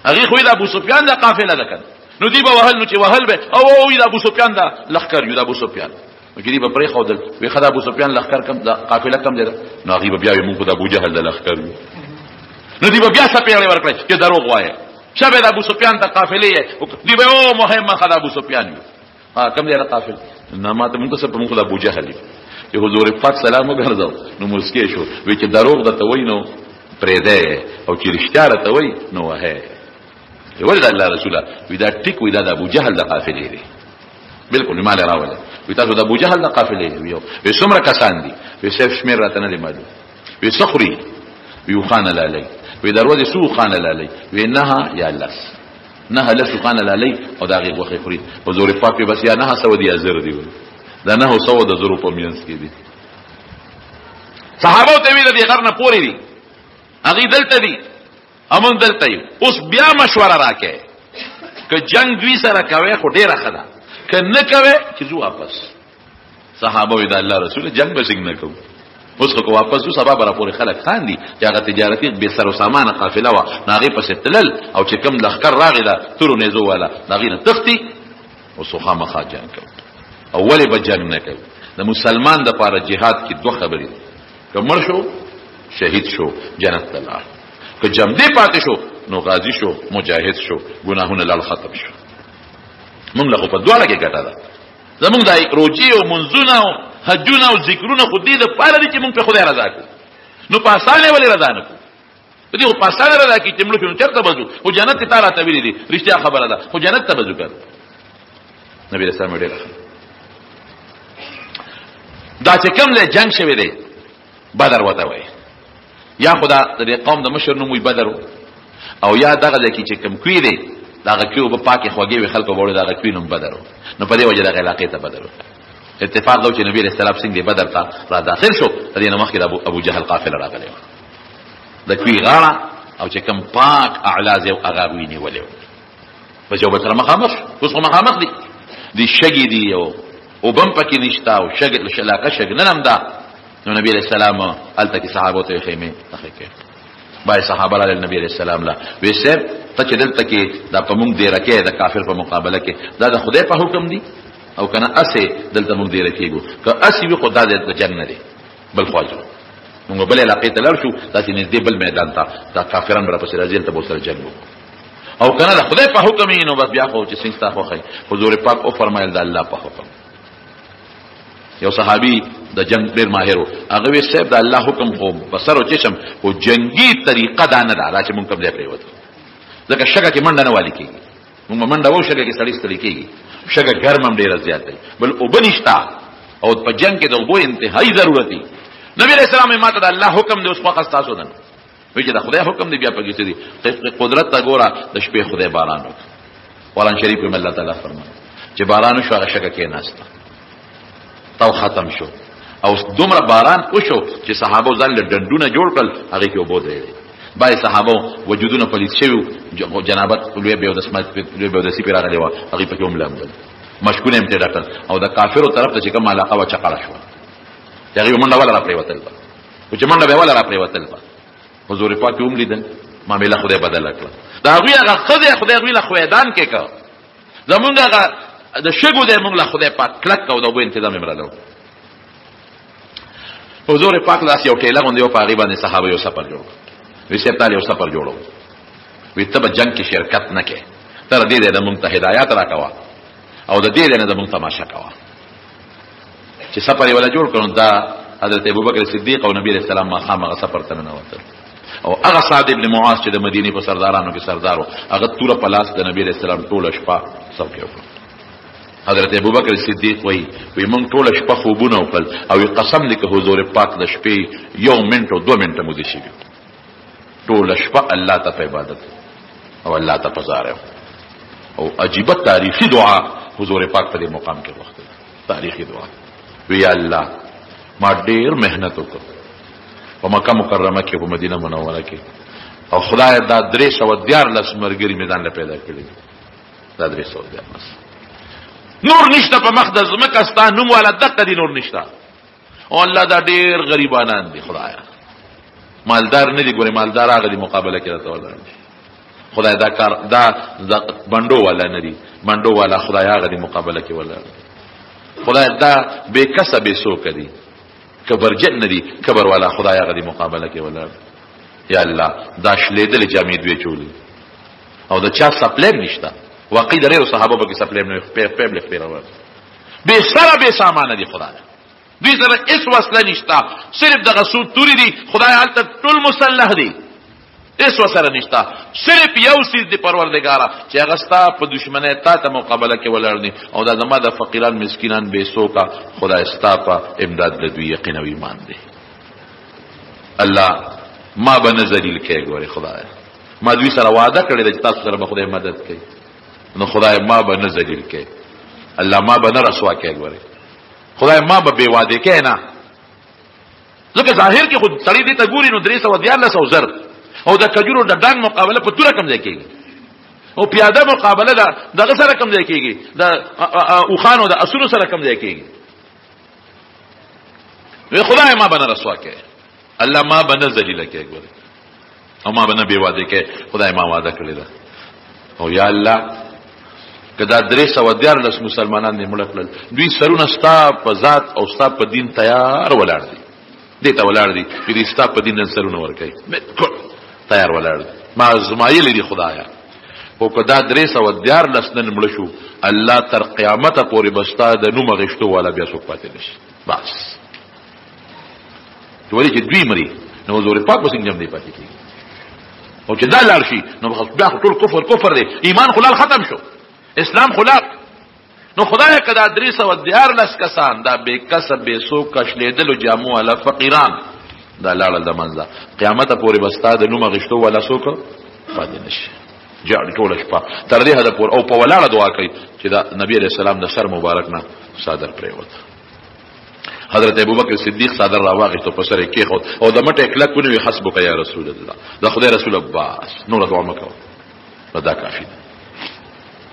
هغه خو د ابو سفیان د قافله ده نو دی به وهل نو چې وهل به او د ابو سفیان د لخر یو د ابو سفیان وګړي به پرې خودل وی خدای ابو سفیان لخر کم د قافله کم دی نو هغه بیا موږ د ابو جهل د لخر نو دی بیا سپېړې ورکړي چې دروغ وایي شبه د ابو سفیان ته قافله دی به او مهمه خدای ابو سفیان یو کم دی د قافله نه ماته موږ څه په موږ د ابو جهل یو حضور پاک سلام وګرځاو نو مسکی شو وی چې دروغ د توي نو پرې ده او چې رښتیا ته وای نو وه ولدا الله رسوله وی دا ټیک وی دا د ابو جهل د قافله دی بالکل مال راوله وی تاسو د ابو جهل د قافله دی وی څومره کسان دي وی صرف شمیر راته نه معلوم وی صخري وی خان لالی وی دروازه سو خان لالی وی نه یا لس نه لس خان لالی او دا غي وخی خوري حضور پاک بس یا نه سو دی ازر دی دا نه سو د زرو په مینس کې دي صحابه ته وی د غرنه پوری دي هغه دلته دي امون دلته یو اوس بیا مشوره راکې که جنگ دوی سره کوي خو ډیره خدا که نه کوي چې زو واپس صحابه وی د الله رسول جنگ به څنګه نه کوي اوس کو واپس زو سبب را پورې خلک خان دي چې هغه تجارتي به سر او سامان قافله وا ناغي پس تلل او چې کم لخر راغی دا ترو نه زو والا ناغي نه تختی او سوخه مخا جنگ کوي اولی به جنگ نه کوي د مسلمان د پاره جهاد کې دوه خبرې کمر شو شهید شو جنت الله که جمدی پاتې شو نو غازی شو مجاهد شو گناهونه لال ختم شو. موږ له په دواړه کې ګټه ده زموږ د روجي او منځونه او حجونه او ذکرونه خو دې د پاره دي چې موږ په خدای رضا کوو نو په اسانه ولې رضا نه کوو دې په اسانه رضا کې چې موږ په چرته بزو او جنت ته تعالی تعبیر دي رښتیا خبره ده خو جنت ته بزو کړ نبی رسول الله ډېر دا چې کوم له جنگ شوی دی بدر وته وای یا خدا د قوم د مشر نوم وي بدر او یا دغه د کی چې کوم کوي دی دغه کیو په پاکه خوږی وي خلکو وړو دغه کوي نوم بدر نو په دې وجه دغه علاقې ته بدر اتفاق دی چې نبی رسول الله څنګه بدر ته را داخل شو د دې نوم کې د ابو جهل قافله راغله د کوي غاړه او چې کوم پاک اعلاز او اغاوی نیولې په جو بتر مخامخ اوس مخامخ دي شګي دي او بم پکې نشتا او شګ شلاقه شګ نن دا نو نبی علیہ السلام الته کې صحابه ته خیمه تخې کې بای صحابه علی نبی علیہ السلام لا ویسه ته چې دلته کې دا په موږ دی رکه د کافر په مقابله کې دا د خدای په حکم دی او کنه اسه دلته موږ دی رکېګو که اسی وي خدای د جنت دی بل خواجو موږ بل علاقې ته لړ شو تاسو نږدې بل میدان ته دا کافرانو را پسې راځي ته بوسره جنگ او کنه د خدای په حکم یې نو بس بیا خو چې څنګه تاسو خو حضور پاک او فرمایل د الله په حکم یو صحابي د جنگ ډیر ماهر هغه وی صاحب د الله حکم خو بصر او چشم او جنگي طریقه دا نه ده چې مونږ کوم ځای پریوت ځکه شګه کې منډه نه والی کیږي مونږ منډه وو شګه کې سړی ستړي کیږي شګه ګرمم ډیر زیات دی بل او بنشتا او په جنگ کې د وګو انتهایی ضرورت دی نبی رسول الله ماته د الله حکم دی اوس په خاص تاسو نه وی چې د خدای حکم دی بیا پکې څه دی قدرت تا ګوره د شپې خدای باران وکړ قرآن شریف کې الله تعالی فرمایي چې باران شو هغه شګه کې ناشته تو ختم شو او دومره باران وشو چې صحابه ځان له ډندونه جوړ کړل هغه کې وبو دی بای صحابه وجودونه پلیس شوی جنابت لوی به د اسمت لوی به د سی پیراغلی و هغه په کوم لامل مشکونه امتداد او د کافرو طرف ته چې کوم علاقه و چقړه شو هغه منډه ولا را پریوتل او چې منډه به ولا را پریوتل حضور پاک هم لیدل معاملې خدای بدل کړ دا هغه خدای له خویدان کې کا زمونږ هغه د شګو د موږ له خدای پاک کلک او د وو تنظیم مرالو حضور پاک لاس یو ټیلا غونډه یو پاغي باندې صحابه یو سفر جوړ وی سپتال یو سفر جوړو وی ته به جنگ کې شرکت نه کې تر دې دې موږ ته هدایت راکوا او د دې نه موږ تماشا کوا چې سفر ولا جوړ کړو دا حضرت ابوبکر صدیق او نبی رسول الله ما خامغه سفر ته نه وته او هغه سعد ابن معاذ چې د مدینه په سردارانو کې سردارو هغه توره په لاس د نبی رسول الله ټول شپه څوک یو حضرت ابوبکر صدیق وی موږ ټول شپه خوبونه وکړل او قسم دې که حضور پاک د شپې 1 منټ او 2 منټه مو دي شي ټول شپه الله ته عبادت او الله ته پزاره او عجیب تاریخی دعا حضور پاک په دې مقام کې وخت تاریخی دعا وی الله ما ډیر مهنت وکړ په مکه مکرمه کې په مدینه منوره کې او خدای دا 314 مرګري میدان له پیدا کړی دا 314 نور نشته په مقدس مکه ستا نوم والا دقه دي نور نشته او الله دا ډیر غریبانان دي خدایا مالدار نه دي ګوره مالدار هغه دي مقابله کې راته ولر خدای دا کار دا بندو والا نه دي بندو والا خدای هغه دي مقابله کې ولر خدای دا بے کسب سو کدي کبرجن ندي کبر والا خدای هغه دي مقابله کې ولر یا الله دا شلیدل جامې دوی چولي او دا چا سپلیم نشتا واقعي درې صحابه به سپلیم نه په بل پیراوه به سره به سامان دي خدای دوی سره اس وسله نشتا صرف د غسود توري دي خدای حالت ټول مسلح دي اس وسره نشتا صرف یو سیز دی پروردگارا چې هغه ستا په دشمنه ته مقابله کې ولر دي او دا زما د فقیران مسکینان به سوکا خدای ستا په امداد د دوی یقین او ایمان دي الله ما به نذلیل کې ګوري خدای ما دوی سره وعده کړی چې تاسو سره به خدای مدد کوي نو خدای ما به نذلیل کې الله ما به نه رسوا کې ګوري خدای ما به بے وعده کې نه ځکه ظاهر کې خود سړی دې ته ګوري نو 314 زر او د کجورو د ډنګ مقابله په توره کم ځای کېږي او پیاده مقابله دغه سره کم ځای کېږي د اوخانو د اسونو سره کم ځای کېږي وی خدای ما بنه رسوا کې الله ما بنه ذلیل کې ګوره او ما بنه بے وعده کې خدای ما وعده کړی دا او یا الله کدا 314 مسلمانان دې مړ کړل دوی سرونه ستا په ذات او ستا په دین تیار ولاړ دي دې ته ولاړ دي دې ستا په دین سرونه ور کوي تیار ولاړ ما زمایل دي خدایا او کدا 314 نن مړ شو الله تر قیامت پورې بستا د نوم غشتو والا بیا څوک پاتې نشي بس دوی چې دوی مري نو زور پاک وسنګ جام دی پاتې کیږي او چې دا لار شي نو بیا ټول کفر دی ایمان خلال ختم شو اسلام خلال نو خدای کدا 314 کسان دا بے کسب بے سو کشلیدل جامو والا فقیران دا لاړه د منځه قیامت پورې بستا د نوم غشتو ولا څوک پاتې نشي جاړي ټول شپه تر دې حد پور او په ولاړه دعا کوي چې دا نبی عليه السلام د سر مبارک نه صادر پریوت حضرت ابوبکر صدیق صادر راواغی تو پسر کې خود او د مټه کلک ونی حسبک یا رسول الله دا خدای رسول عباس نور دعا مکو دا کافی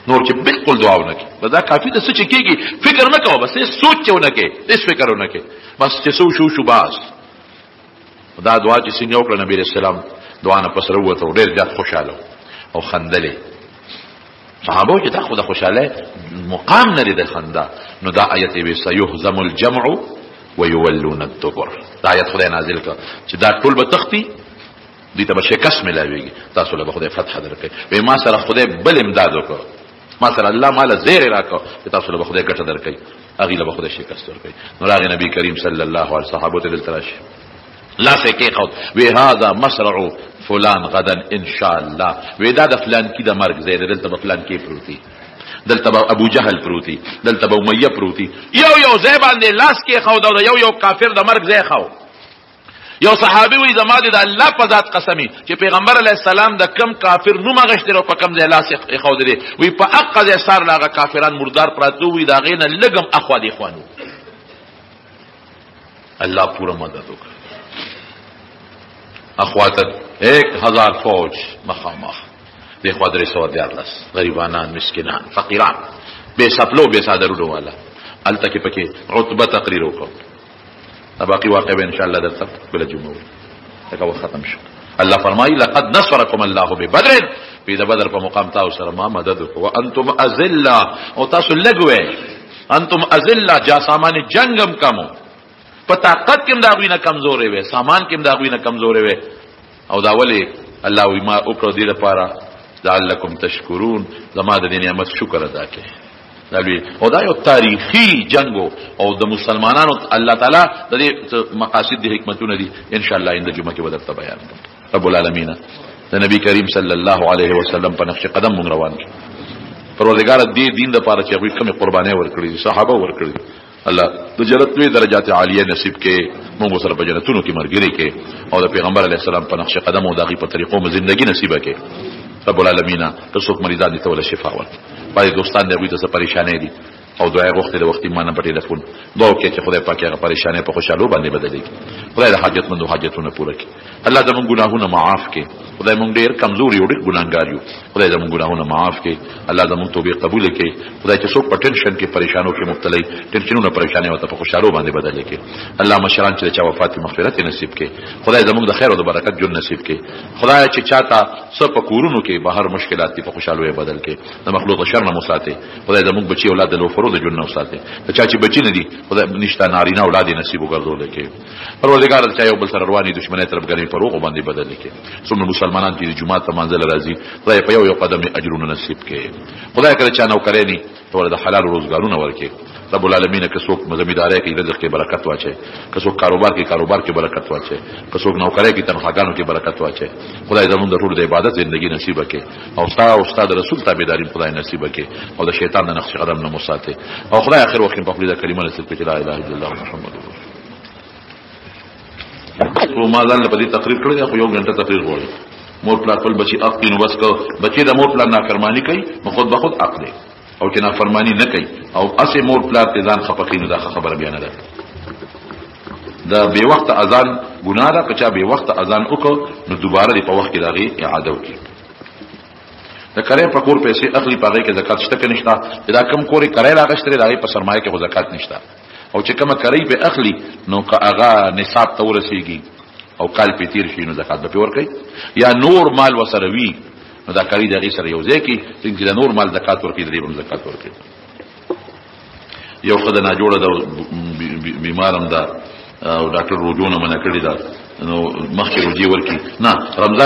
نور چې بالکل دعا ونه کی دا کافی د څه چې کیږي فکر نه کوه بس سوچ چونه کې هیڅ فکر ونه کې بس چې سو شو باس دا دعا چې څنګه وکړه نبی رسول الله دعا نه پسر وته ډېر ځات خوشاله او خندلې صحابه چې دا خو د خوشاله مقام نه لري د خندا نو دا آیت وی سيهزم الجمع ويولون الدبر دا آیت خدای نازل کړ چې دا ټول به تختی دې ته به شکست ملاويږي تاسو له خدای فتح درکړي وای ما سره خدای بل امداد وکړ ما سره الله مال زیر راکړ چې تاسو له خدای ګټه درکړي اغه له خدای شکست ورکړي نو راغی نبی کریم صلی الله علیه صحابه ته دلتراش لا سکه خود وی هذا مسرع فلان غدا ان شاء الله وی دا د فلان کی د مرګ زیر دلته فلان کی پروتي دلته ابو جهل پروتي دلته امیہ پروتي یو ځای باندې لاس کې خو دا یو کافر د مرګ ځای خو یو صحابي وی زماده د الله په ذات قسمی چې پیغمبر علی السلام د کم کافر نو مغشتره په کم ځای لاس خو دري وی په اقد سار لاغه کافران مردار پراتو وی دا غینه لګم اخوا دي خوانو الله پورا مدد وکړه اخواتت 1000 فوج مخامخ دی خوا 314 غریبانان مسکینان فقیران بے سپلو بے صادرو والا التکی پکې عتبه تقریر وکړ باقي واقع به ان شاء الله درته بل جمعه دا ختم شو الله فرمایي لقد نصركم الله ببدر په بدر په مقام تاسو سره ما مدد وکړ وانتم اذلا او تاسو لګوي انتم اذلا جا سامان جنگم کمو په طاقت کې دا غوینه کمزورې وي سامان کې دا غوینه کمزورې وي او دا ولی الله وی ما وکړو دې لپاره لعلکم تشکرون زما د دې نعمت شکر ادا کړئ او دا یو تاریخي جنگ او د مسلمانانو الله تعالی د دې مقاصد د حکمتونه دي ان شاء الله اند جمعه کې ودرته بیان کوم رب العالمین د نبی کریم صلی الله علیه وسلم په نقش قدم مونږ روان کی پروردگار دې دین د پاره چې هغه کوم قرباني ورکړي صحابه ورکړي الله د جنت لوی درجات عالیه نصیب کې موږ سره په جنتونو کې مرګري کې او د پیغمبر علی السلام په نقش قدم او دغه په طریقو مو ژوندۍ نصیب کې رب العالمین که څوک مریضان دي ته ول شفا ورکړي باید دوستان دې وي ته پریشانې دي او دعای غوښتي د وختي مانه په ټلیفون دعا وکړي چې خدای پاک هغه پریشانې په خوشاله باندې بدلې کړي خدای د حاجتمندو حاجتونه پوره کړي الله زموږ ګناهونه معاف کړي خدای مونږ ډېر کمزوري او ډېر ګناهګار یو خدای زموږ ګناهونه معاف کړي الله زموږ توبې قبول کړي خدای چې څوک په ټینشن کې پریشانو کې مبتلا دي ټینشنونه پریشانې وته په خوشاله باندې بدلې کړي الله مشران چې چا وفات مغفرت نصیب کړي خدای زموږ د خیر او د برکت جون نصیب کړي خدای چې چاته سب په کورونو کې بهر مشکلات په خوشاله بدل کړي د مخلوق شر نه مساته خدای زموږ بچي اولاد له فرود جون نه وساته چا چې بچی نه دي خدای نشته نارینه اولاد نصیب وګرځول کړي پروردگار چې یو بل سره رواني دشمنی طرفګری په روغ باندې بدل کړي څومره مسلمانان چې جمعه ته منځل راځي خدای په یو قدم اجرونه نصیب کړي خدای کله چا نو کړي ته د حلال روزګارونه ورکړي رب العالمین که څوک مزمیداري کې رزق کې برکت واچي که څوک کاروبار کې برکت واچي که څوک نوکری کې تنخواګانو کې برکت واچي خدای زموږ د ټول د عبادت ژوندۍ نصیب کړي او استاد رسول تابعداري خدای نصیب کړي او د شیطان د نقش قدم نه مساته او خدای اخر وخت په خپل کلمه نصیب کړي لا اله الا الله محمد رسول الله ما ځان په دې تقریر کړی خو یو غنټه تقریر غواړي مور پلار خپل بچي اخلي نو بس کو بچي د مور پلار نافرمانی کوي نو خود به خود عقل او چې نافرمانی نه کوي او اسه مور پلار ته ځان خپقینو دا خبره بیان ده دا به وخت اذان ګناه ده که چا به وخت اذان وکړو نو دوباره په وخت کې داغي اعاده وکړي دا کرے په کور پیسې اخلي پاره کې زکات شته کې نشته دا کم کورې کرے راغشتري داغي په سرمایه کې زکات نشته او چې کومه کرے په اخلي نو که هغه نصاب ته ورسیږي او کال په تیر شي نو زکات به ور کوي یا نور مال وسروي نو دا کاری دغه سره یو ځای کې چې د نور مال زکات ورکړي درې هم زکات ورکړي یو خدای نه جوړه دا بیمارم دا او ډاکټر روجونه منع کړی دا نو مخکې روجي ورکړي نه رمضان